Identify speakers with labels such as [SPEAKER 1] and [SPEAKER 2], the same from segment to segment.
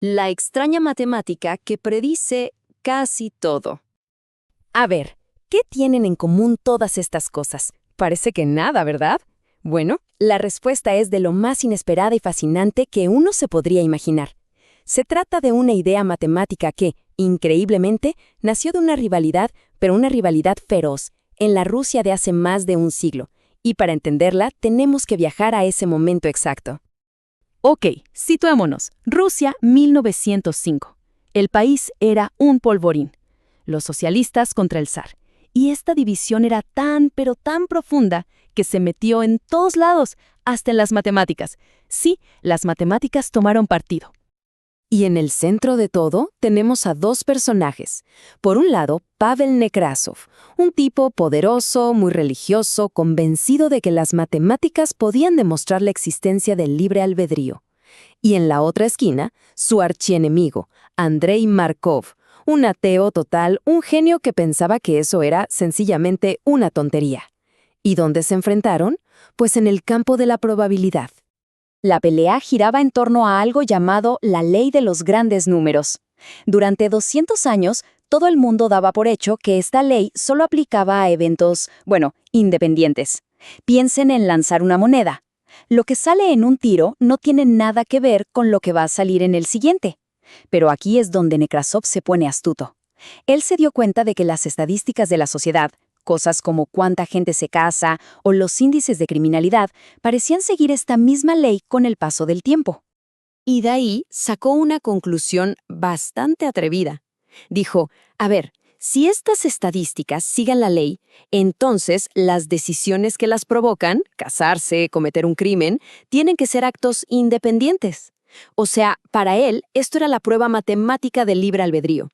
[SPEAKER 1] La extraña matemática que predice casi todo.
[SPEAKER 2] A ver, ¿qué tienen en común todas estas cosas? Parece que nada, ¿verdad? Bueno, la respuesta es de lo más inesperada y fascinante que uno se podría imaginar. Se trata de una idea matemática que, increíblemente, nació de una rivalidad, pero una rivalidad feroz, en la Rusia de hace más de un siglo. Y para entenderla, tenemos que viajar a ese momento exacto.
[SPEAKER 3] Ok, situémonos. Rusia, 1905. El país era un polvorín. Los socialistas contra el zar. Y esta división era tan, pero tan profunda que se metió en todos lados, hasta en las matemáticas. Sí, las matemáticas tomaron partido.
[SPEAKER 2] Y en el centro de todo tenemos a dos personajes. Por un lado, Pavel Nekrasov, un tipo poderoso, muy religioso, convencido de que las matemáticas podían demostrar la existencia del libre albedrío. Y en la otra esquina, su archienemigo, Andrei Markov, un ateo total, un genio que pensaba que eso era sencillamente una tontería. ¿Y dónde se enfrentaron? Pues en el campo de la probabilidad.
[SPEAKER 1] La pelea giraba en torno a algo llamado la ley de los grandes números. Durante 200 años, todo el mundo daba por hecho que esta ley solo aplicaba a eventos, independientes. Piensen en lanzar una moneda. Lo que sale en un tiro no tiene nada que ver con lo que va a salir en el siguiente. Pero aquí es donde Nekrasov se pone astuto. Él se dio cuenta de que las estadísticas de la sociedad, cosas como cuánta gente se casa o los índices de criminalidad, parecían seguir esta misma ley con el paso del tiempo. Y de ahí sacó una conclusión bastante atrevida. Dijo, a ver, si estas estadísticas siguen la ley, entonces las decisiones que las provocan, casarse, cometer un crimen, tienen que ser actos independientes. O sea, para él, esto era la prueba matemática del libre albedrío.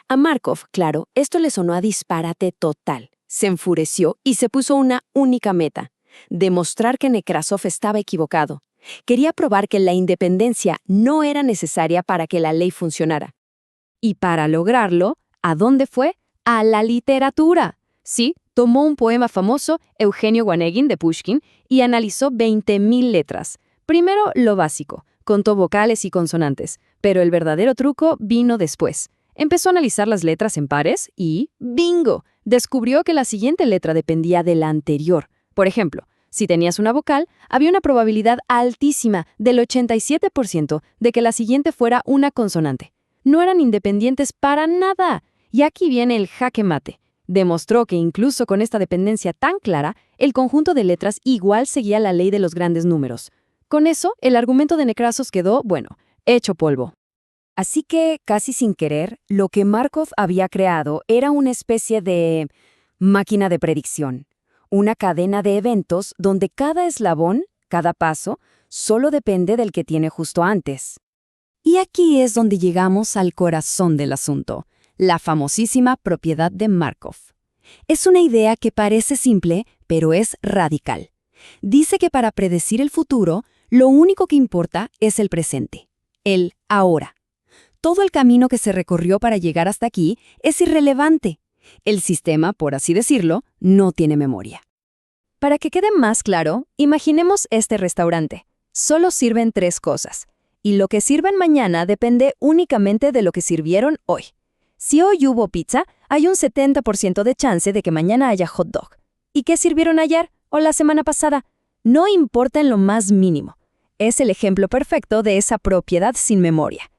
[SPEAKER 1] A Markov, claro, esto le sonó a disparate total. Se enfureció y se puso una única meta: demostrar que Nekrasov estaba equivocado. Quería probar que la independencia no era necesaria para que la ley funcionara. Y para lograrlo, ¿a dónde fue? A la literatura. Sí, tomó un poema famoso, Eugenio Onegin de Pushkin, y analizó 20.000 letras. Primero, lo básico, contó vocales y consonantes, pero el verdadero truco vino después. Empezó a analizar las letras en pares y ¡bingo! Descubrió que la siguiente letra dependía de la anterior. Por ejemplo, si tenías una vocal, había una probabilidad altísima del 87% de que la siguiente fuera una consonante. No eran independientes para nada. Y aquí viene el jaque mate. Demostró que incluso con esta dependencia tan clara, el conjunto de letras igual seguía la ley de los grandes números. Con eso, el argumento de Nekrasov quedó, hecho polvo. Así que, casi sin querer, lo que Markov había creado era una especie de máquina de predicción. Una cadena de eventos donde cada eslabón, cada paso, solo depende del que tiene justo antes. Y aquí es donde llegamos al corazón del asunto, la famosísima propiedad de Markov. Es una idea que parece simple, pero es radical. Dice que para predecir el futuro, lo único que importa es el presente, el ahora. Todo el camino que se recorrió para llegar hasta aquí es irrelevante. El sistema, por así decirlo, no tiene memoria. Para que quede más claro, imaginemos este restaurante. Solo sirven 3 cosas. Y lo que sirvan mañana depende únicamente de lo que sirvieron hoy. Si hoy hubo pizza, hay un 70% de chance de que mañana haya hot dog. ¿Y qué sirvieron ayer o la semana pasada? No importa en lo más mínimo. Es el ejemplo perfecto de esa propiedad sin memoria.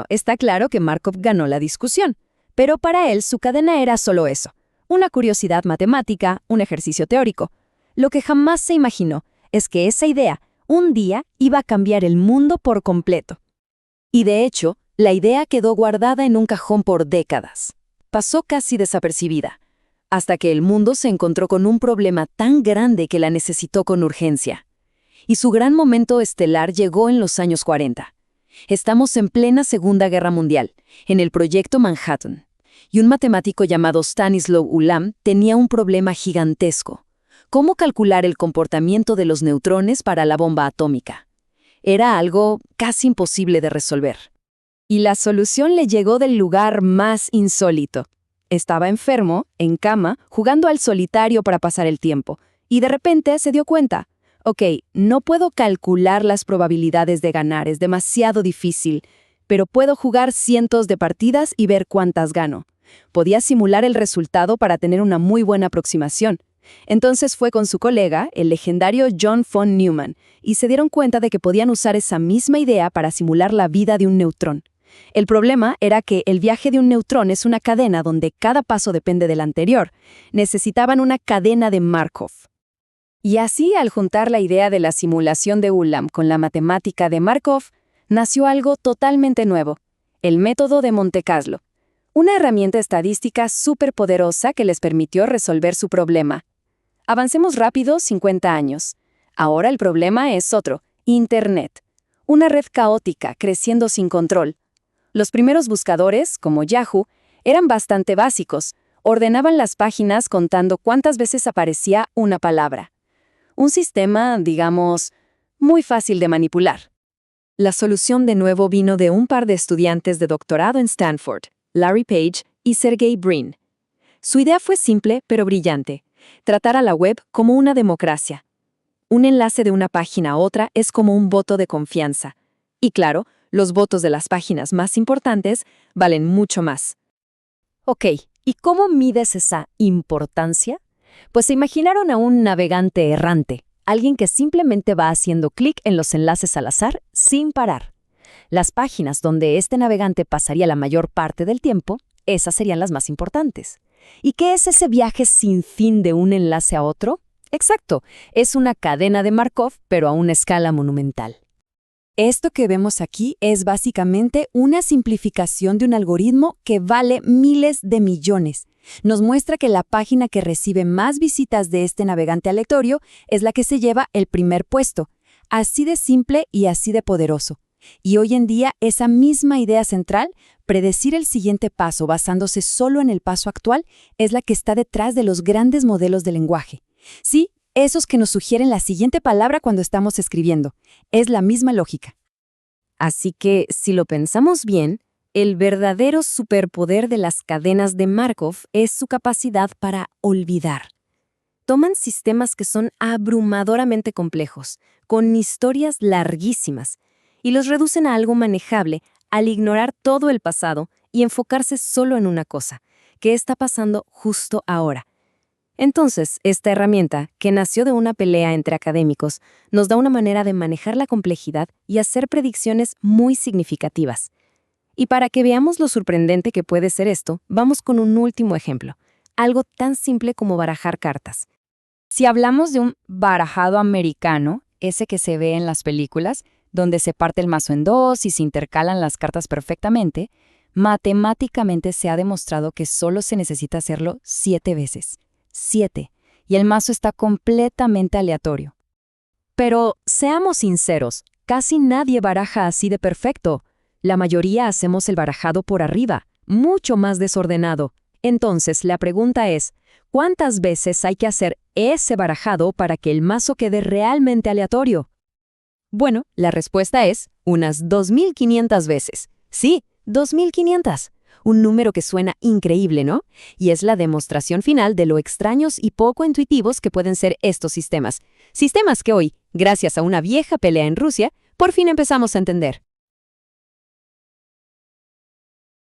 [SPEAKER 1] Está claro que Markov ganó la discusión, pero para él su cadena era solo eso, una curiosidad matemática, un ejercicio teórico. Lo que jamás se imaginó es que esa idea, un día, iba a cambiar el mundo por completo. Y de hecho, la idea quedó guardada en un cajón por décadas. Pasó casi desapercibida, hasta que el mundo se encontró con un problema tan grande que la necesitó con urgencia. Y su gran momento estelar llegó en los años 40. Estamos en plena Segunda Guerra Mundial, en el Proyecto Manhattan, y un matemático llamado Stanislaw Ulam tenía un problema gigantesco: ¿cómo calcular el comportamiento de los neutrones para la bomba atómica? Era algo casi imposible de resolver. Y la solución le llegó del lugar más insólito. Estaba enfermo, en cama, jugando al solitario para pasar el tiempo, y de repente se dio cuenta: no puedo calcular las probabilidades de ganar, es demasiado difícil. pero puedo jugar cientos de partidas y ver cuántas gano. Podía simular el resultado para tener una muy buena aproximación. Entonces fue con su colega, el legendario John von Neumann, y se dieron cuenta de que podían usar esa misma idea para simular la vida de un neutrón. El problema era que el viaje de un neutrón es una cadena donde cada paso depende del anterior. Necesitaban una cadena de Markov. Y así, al juntar la idea de la simulación de Ulam con la matemática de Markov, nació algo totalmente nuevo, el método de Monte Carlo, una herramienta estadística superpoderosa que les permitió resolver su problema. Avancemos rápido 50 años. Ahora el problema es otro, Internet. Una red caótica, creciendo sin control. Los primeros buscadores, como Yahoo, eran bastante básicos. Ordenaban las páginas contando cuántas veces aparecía una palabra. Un sistema, digamos, muy fácil de manipular. La solución de nuevo vino de un par de estudiantes de doctorado en Stanford, Larry Page y Sergey Brin. Su idea fue simple pero brillante: tratar a la web como una democracia. Un enlace de una página a otra es como un voto de confianza. Y claro, los votos de las páginas más importantes valen mucho más.
[SPEAKER 2] Ok, ¿y cómo mides esa importancia? Pues se imaginaron a un navegante errante, alguien que simplemente va haciendo clic en los enlaces al azar sin parar. Las páginas donde este navegante pasaría la mayor parte del tiempo, esas serían las más importantes. ¿Y qué es ese viaje sin fin de un enlace a otro? Exacto, es una cadena de Markov, pero a una escala monumental. Esto que vemos aquí es básicamente una simplificación de un algoritmo que vale miles de millones. Nos muestra que la página que recibe más visitas de este navegante aleatorio es la que se lleva el primer puesto. Así de simple y así de poderoso. Y hoy en día esa misma idea central, predecir el siguiente paso basándose solo en el paso actual, es la que está detrás de los grandes modelos de lenguaje. Sí, esos que nos sugieren la siguiente palabra cuando estamos escribiendo. Es la misma lógica. Así que, si lo pensamos bien, el verdadero superpoder de las cadenas de Markov es su capacidad para olvidar. Toman sistemas que son abrumadoramente complejos, con historias larguísimas, y los reducen a algo manejable al ignorar todo el pasado y enfocarse solo en una cosa, que está pasando justo ahora. Entonces, esta herramienta, que nació de una pelea entre académicos, nos da una manera de manejar la complejidad y hacer predicciones muy significativas. Y para que veamos lo sorprendente que puede ser esto, vamos con un último ejemplo, algo tan simple como barajar cartas.
[SPEAKER 1] Si hablamos de un barajado americano, ese que se ve en las películas, donde se parte el mazo en dos y se intercalan las cartas perfectamente, matemáticamente se ha demostrado que solo se necesita hacerlo 7 veces. 7. Y el mazo está completamente aleatorio. Pero, seamos sinceros, casi nadie baraja así de perfecto. La mayoría hacemos el barajado por arriba, mucho más desordenado. Entonces, la pregunta es, ¿cuántas veces hay que hacer ese barajado para que el mazo quede realmente aleatorio? Bueno, la respuesta es unas 2.500 veces. Sí, 2.500. Un número que suena increíble, ¿no? Y es la demostración final de lo extraños y poco intuitivos que pueden ser estos sistemas. Sistemas que hoy, gracias a una vieja pelea en Rusia, por fin empezamos a entender.